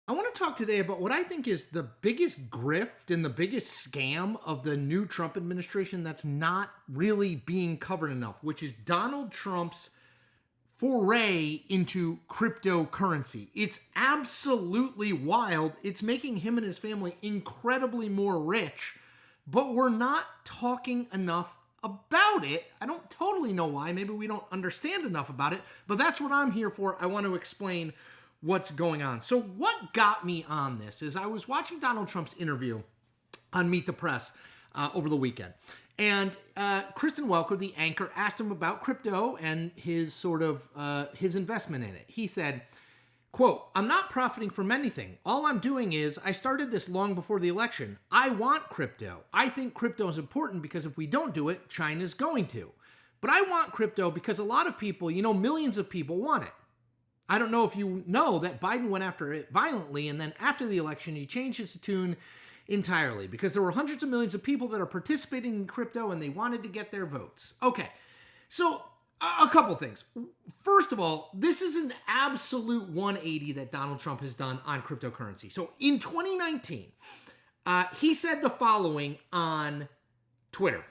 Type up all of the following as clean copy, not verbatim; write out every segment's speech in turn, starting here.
I want to talk today about what I think is the biggest grift and the biggest scam of the new Trump administration that's not really being covered enough, which is Donald Trump's foray into cryptocurrency. It's absolutely wild. It's making him and his family incredibly more rich, but we're not talking enough about it. I don't totally know why. Maybe we don't understand enough about it, but that's what I'm here for. I want to explain what's going on. So what got me on this is I was watching Donald Trump's interview on Meet the Press over the weekend. And Kristen Welker, the anchor, asked him about crypto and his his investment in it. He said, quote, "I'm not profiting from anything. All I'm doing is I started this long before the election. I want crypto. I think crypto is important because if we don't do it, China's going to. But I want crypto because a lot of people, millions of people want it. I don't know if you know that Biden went after it violently, and then after the election, he changed his tune entirely because there were hundreds of millions of people that are participating in crypto and they wanted to get their votes." Okay, so a couple things. First of all, this is an absolute 180 that Donald Trump has done on cryptocurrency. So in 2019, he said the following on Twitter.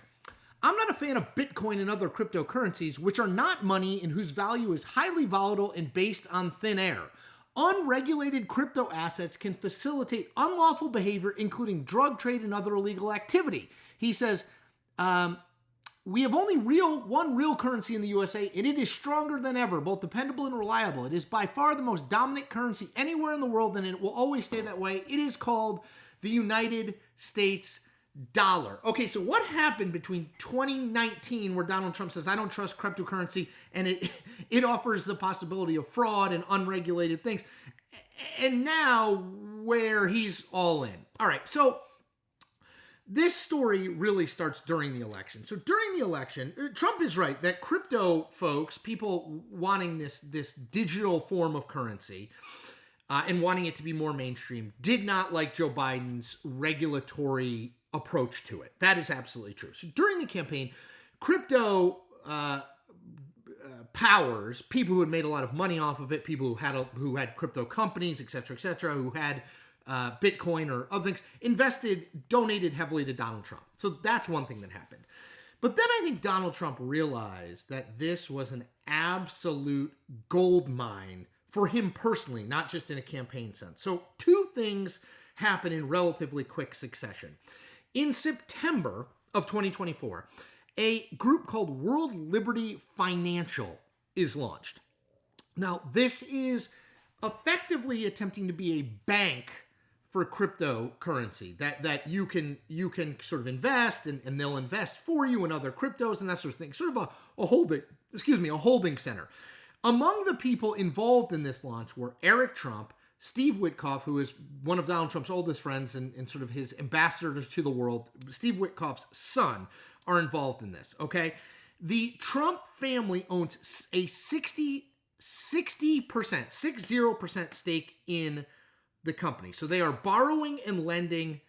"I'm not a fan of Bitcoin and other cryptocurrencies, which are not money and whose value is highly volatile and based on thin air. Unregulated crypto assets can facilitate unlawful behavior, including drug trade and other illegal activity." He says, "We have only one real currency in the USA, and it is stronger than ever, both dependable and reliable. It is by far the most dominant currency anywhere in the world, and it will always stay that way. It is called the United States dollar." Okay, so what happened between 2019, where Donald Trump says, "I don't trust cryptocurrency," and it offers the possibility of fraud and unregulated things, and now where he's all in? All right, so this story really starts during the election. So during the election, Trump is right that crypto folks, people wanting this digital form of currency, and wanting it to be more mainstream, did not like Joe Biden's regulatory approach to it. That is absolutely true. So during the campaign, crypto powers, people who had made a lot of money off of it, people who had crypto companies, et cetera, who had Bitcoin or other things, donated heavily to Donald Trump. So that's one thing that happened. But then I think Donald Trump realized that this was an absolute gold mine for him personally, not just in a campaign sense. So two things happen in relatively quick succession. In September of 2024, a group called World Liberty Financial is launched. Now, this is effectively attempting to be a bank for cryptocurrency that you can sort of invest and they'll invest for you in other cryptos and that sort of thing. Sort of a holding center. Among the people involved in this launch were Eric Trump, Steve Witkoff, who is one of Donald Trump's oldest friends and sort of his ambassadors to the world. Steve Witkoff's son are involved in this, okay? The Trump family owns a 60% stake in the company. So they are borrowing and lending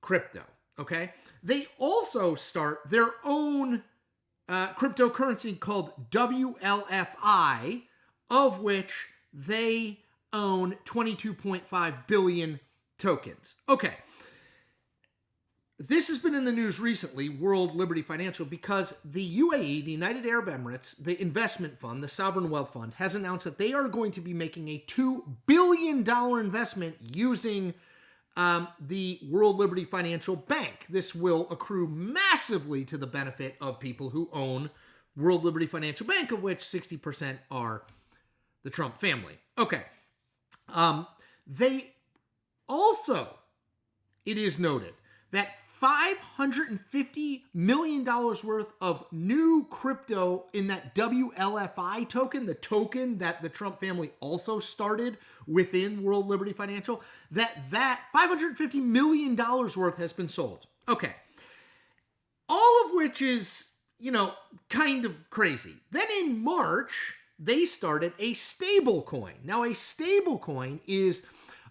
crypto, okay? They also start their own cryptocurrency called WLFI, of which they own 22.5 billion tokens. Okay. This has been in the news recently, World Liberty Financial, because the UAE, the United Arab Emirates, the investment fund, the Sovereign Wealth Fund, has announced that they are going to be making a $2 billion investment using the World Liberty Financial Bank. This will accrue massively to the benefit of people who own World Liberty Financial Bank, of which 60% are the Trump family. Okay. They also, it is noted that $550 million worth of new crypto in that WLFI token, the token that the Trump family also started within World Liberty Financial, that $550 million worth has been sold. Okay. All of which is, kind of crazy. Then in March, they started a stablecoin. Now, a stablecoin is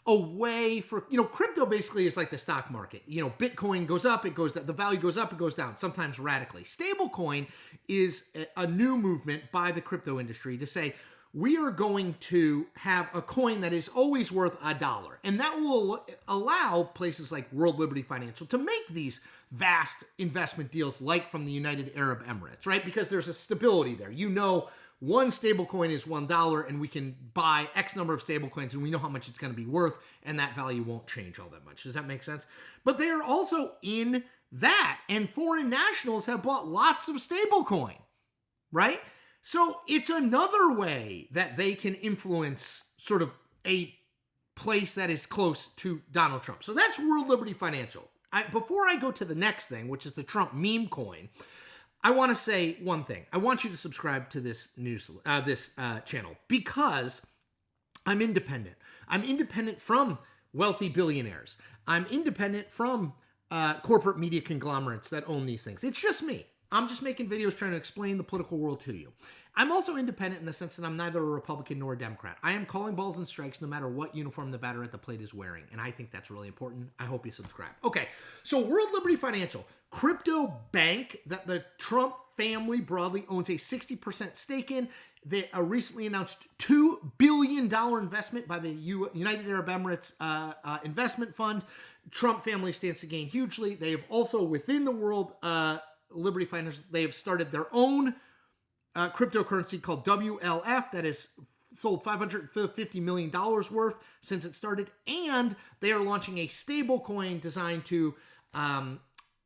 a way for, crypto basically is like the stock market. Bitcoin goes up, it goes down, the value goes up, it goes down, sometimes radically. Stablecoin is a new movement by the crypto industry to say, we are going to have a coin that is always worth $1. And that will allow places like World Liberty Financial to make these vast investment deals like from the United Arab Emirates, right? Because there's a stability there. You know, one stablecoin is $1 and we can buy X number of stablecoins and we know how much it's going to be worth and that value won't change all that much. Does that make sense? But they are also in that, and foreign nationals have bought lots of stablecoin, right? So it's another way that they can influence sort of a place that is close to Donald Trump. So that's World Liberty Financial. Before I go to the next thing, which is the Trump meme coin, I want to say one thing. I want you to subscribe to this channel because I'm independent. I'm independent from wealthy billionaires. I'm independent from corporate media conglomerates that own these things. It's just me. I'm just making videos trying to explain the political world to you. I'm also independent in the sense that I'm neither a Republican nor a Democrat. I am calling balls and strikes no matter what uniform the batter at the plate is wearing, and I think that's really important. I hope you subscribe. Okay, so World Liberty Financial, crypto bank that the Trump family broadly owns a 60% stake in. They recently announced $2 billion investment by the United Arab Emirates investment fund. Trump family stands to gain hugely. They have also, within the World Liberty Financial, they have started their own cryptocurrency called WLF that has sold $550 million worth since it started. And they are launching a stable coin designed to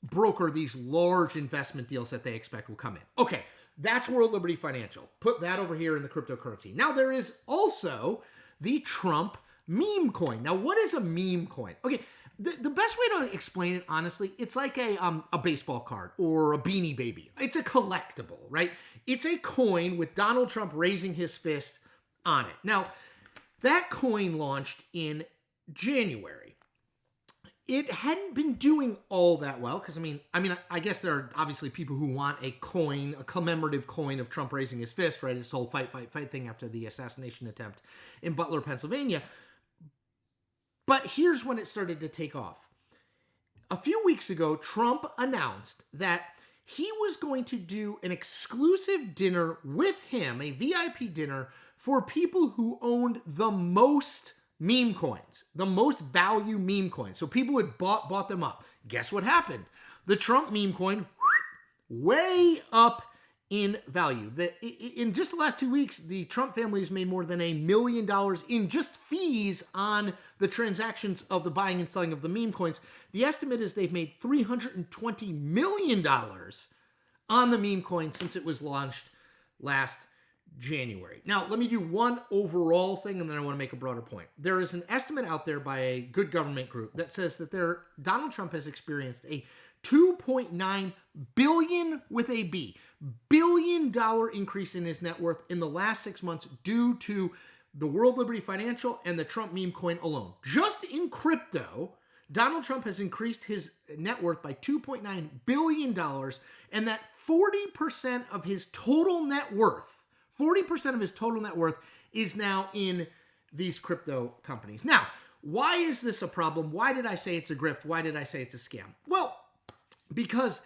broker these large investment deals that they expect will come in. Okay, that's World Liberty Financial. Put that over here in the cryptocurrency. Now there is also the Trump meme coin. Now what is a meme coin? Okay, the best way to explain it, honestly, it's like a baseball card or a Beanie Baby. It's a collectible, right? It's a coin with Donald Trump raising his fist on it. Now, that coin launched in January. It hadn't been doing all that well because, I guess there are obviously people who want a coin, a commemorative coin of Trump raising his fist, right? This whole fight thing after the assassination attempt in Butler, Pennsylvania. But here's when it started to take off. A few weeks ago, Trump announced that he was going to do an exclusive dinner with him, a VIP dinner, for people who owned the most meme coins, the most value meme coins. So people had bought them up. Guess what happened? The Trump meme coin, way up in value. In just the last 2 weeks, the Trump family has made more than $1 million in just fees on the transactions of the buying and selling of the meme coins. The estimate is they've made $320 million on the meme coin since it was launched last January. Now, let me do one overall thing, and then I want to make a broader point. There is an estimate out there by a good government group that says that Donald Trump has experienced a $2.9 billion with a B, $billion increase in his net worth in the last 6 months due to the World Liberty Financial and the Trump meme coin alone. Just in crypto, Donald Trump has increased his net worth by $2.9 billion, and that 40% of his total net worth, 40% of his total net worth is now in these crypto companies. Now, why is this a problem? Why did I say it's a grift? Why did I say it's a scam? Well, because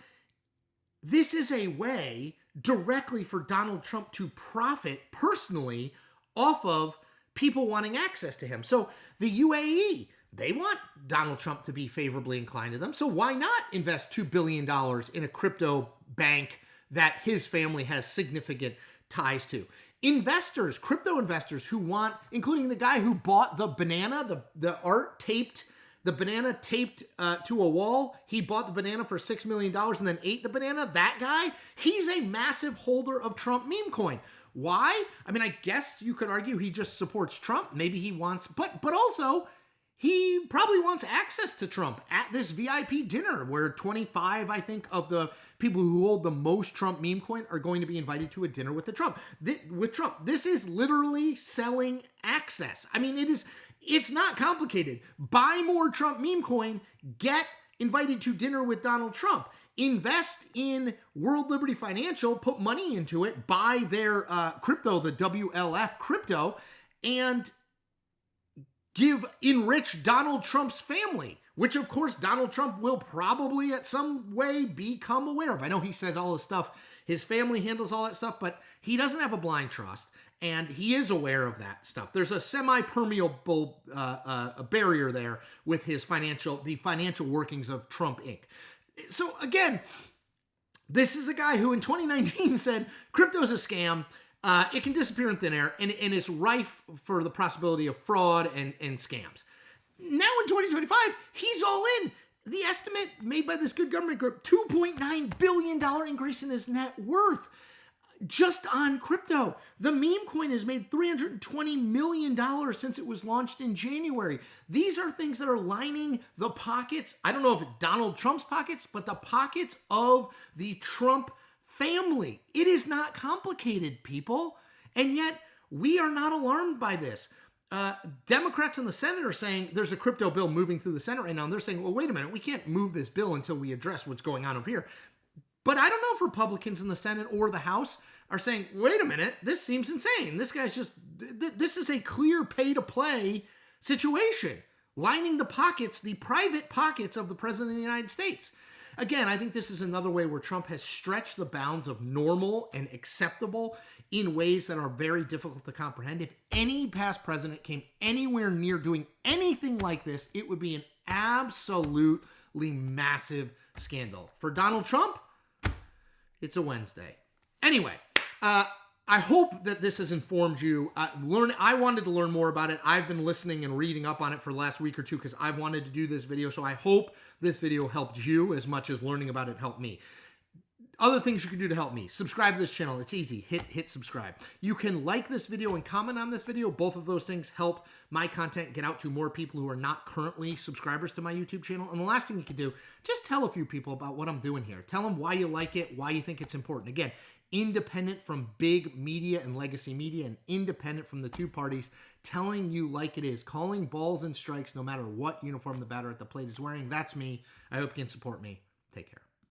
this is a way directly for Donald Trump to profit personally off of people wanting access to him. So the UAE, they want Donald Trump to be favorably inclined to them. So why not invest $2 billion in a crypto bank that his family has significant ties to? Investors, crypto investors who want, including the guy who bought the banana, the art taped, the banana taped to a wall. He bought the banana for $6 million and then ate the banana. That guy, he's a massive holder of Trump meme coin. Why? I guess you could argue he just supports Trump. Maybe he wants, but also he probably wants access to Trump at this VIP dinner where 25, I think, of the people who hold the most Trump meme coin are going to be invited to a dinner with Trump. This is literally selling access. It's not complicated. Buy more Trump meme coin, get invited to dinner with Donald Trump. Invest in World Liberty Financial, put money into it, buy their crypto, the WLF crypto, and enrich Donald Trump's family, which of course Donald Trump will probably at some way become aware of. I know he says all this stuff, his family handles all that stuff, but he doesn't have a blind trust. and he is aware of that stuff. There's a semi-permeable barrier there with the financial workings of Trump Inc. So again, this is a guy who in 2019 said crypto is a scam. It can disappear in thin air, and it's rife for the possibility of fraud and scams. Now in 2025, he's all in. The estimate made by this good government group, $2.9 billion increase in his net worth just on crypto. The Memecoin has made $320 million since it was launched in January. These are things that are lining the pockets. I don't know if it's Donald Trump's pockets, but the pockets of the Trump family. It is not complicated, people. And yet we are not alarmed by this. Democrats in the Senate are saying there's a crypto bill moving through the Senate right now. And they're saying, well, wait a minute, we can't move this bill until we address what's going on over here. But I don't know if Republicans in the Senate or the House are saying, wait a minute, this seems insane. This guy's this is a clear pay to play situation, lining the pockets, the private pockets of the President of the United States. Again, I think this is another way where Trump has stretched the bounds of normal and acceptable in ways that are very difficult to comprehend. If any past president came anywhere near doing anything like this, it would be an absolutely massive scandal. For Donald Trump, it's a Wednesday. Anyway, I hope that this has informed you. I wanted to learn more about it. I've been listening and reading up on it for the last week or two because I've wanted to do this video. So I hope this video helped you as much as learning about it helped me. Other things you can do to help me. Subscribe to this channel. It's easy. Hit subscribe. You can like this video and comment on this video. Both of those things help my content get out to more people who are not currently subscribers to my YouTube channel. And the last thing you can do, just tell a few people about what I'm doing here. Tell them why you like it, why you think it's important. Again, independent from big media and legacy media, and independent from the two parties, telling you like it is, calling balls and strikes no matter what uniform the batter at the plate is wearing. That's me. I hope you can support me. Take care.